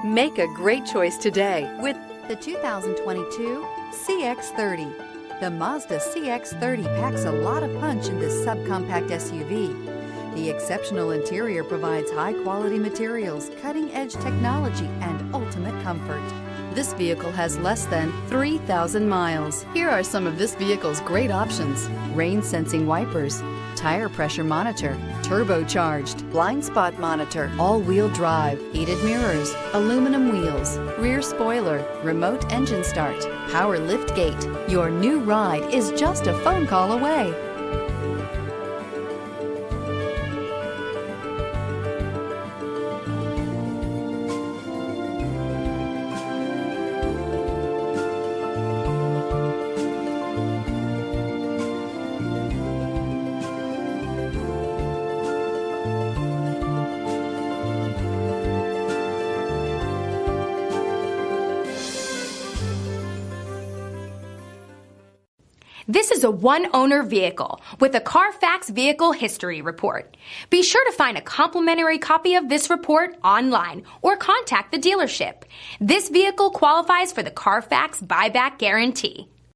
Make a great choice today with the 2022 CX-30. The Mazda CX-30 packs a lot of punch in this subcompact SUV. The exceptional interior provides high-quality materials, cutting-edge technology, and ultimate comfort. This vehicle has less than 3,000 miles. Here are some of this vehicle's great options: rain-sensing wipers, tire pressure monitor, turbocharged, blind spot monitor, all-wheel drive, heated mirrors, aluminum wheels, rear spoiler, remote engine start, power liftgate. Your new ride is just a phone call away. This is a one-owner vehicle with a Carfax Vehicle History Report. Be sure to find a complimentary copy of this report online or contact the dealership. This vehicle qualifies for the Carfax Buyback Guarantee.